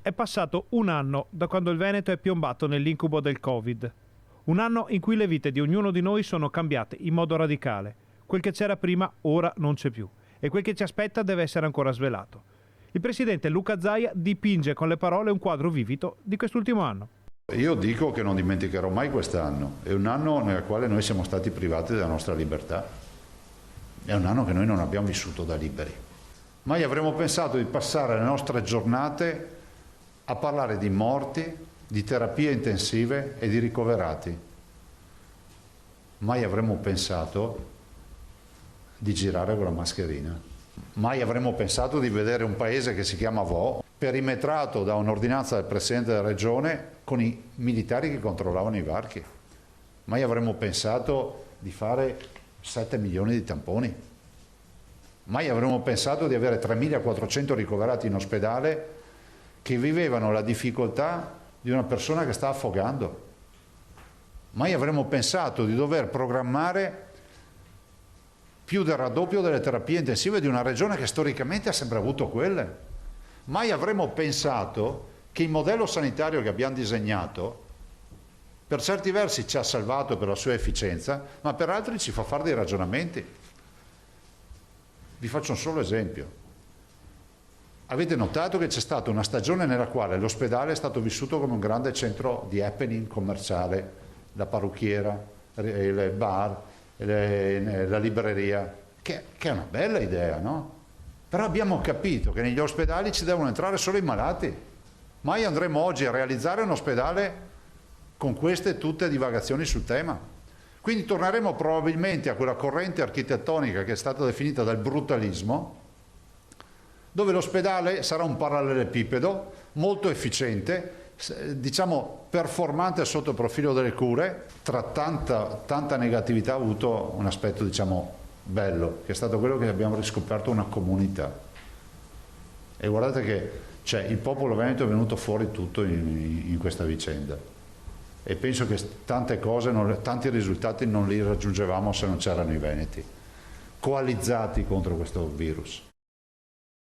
È passato un anno da quando il Veneto è piombato nell'incubo del Covid. Un anno in cui le vite di ognuno di noi sono cambiate in modo radicale. Quel che c'era prima ora non c'è più e quel che ci aspetta deve essere ancora svelato. Il presidente Luca Zaia dipinge con le parole un quadro vivido di quest'ultimo anno. Io dico che non dimenticherò mai quest'anno. È un anno nel quale noi siamo stati privati della nostra libertà. È un anno che noi non abbiamo vissuto da liberi. Mai avremmo pensato di passare le nostre giornate a parlare di morti, di terapie intensive e di ricoverati. Mai avremmo pensato di girare con la mascherina. Mai avremmo pensato di vedere un paese che si chiama Vo, perimetrato da un'ordinanza del Presidente della Regione con i militari che controllavano i varchi. Mai avremmo pensato di fare 7 milioni di tamponi. Mai avremmo pensato di avere 3.400 ricoverati in ospedale che vivevano la difficoltà di una persona che sta affogando. Mai avremmo pensato di dover programmare più del raddoppio delle terapie intensive di una regione che storicamente ha sempre avuto quelle. Mai avremmo pensato che il modello sanitario che abbiamo disegnato per certi versi ci ha salvato per la sua efficienza, ma per altri ci fa fare dei ragionamenti. Vi faccio un solo esempio. Avete notato che c'è stata una stagione nella quale l'ospedale è stato vissuto come un grande centro di happening commerciale, la parrucchiera, il bar, la libreria, che è una bella idea, no? Però abbiamo capito che negli ospedali ci devono entrare solo i malati. Mai andremo oggi a realizzare un ospedale con queste tutte divagazioni sul tema. Quindi torneremo probabilmente a quella corrente architettonica che è stata definita dal brutalismo, dove l'ospedale sarà un parallelepipedo molto efficiente, diciamo performante sotto il profilo delle cure. Tra tanta negatività ha avuto un aspetto, diciamo, bello, che è stato quello che abbiamo riscoperto una comunità. E guardate che il popolo veneto è venuto fuori tutto in questa vicenda, e penso che tante cose, tanti risultati non li raggiungevamo se non c'erano i veneti coalizzati contro questo virus.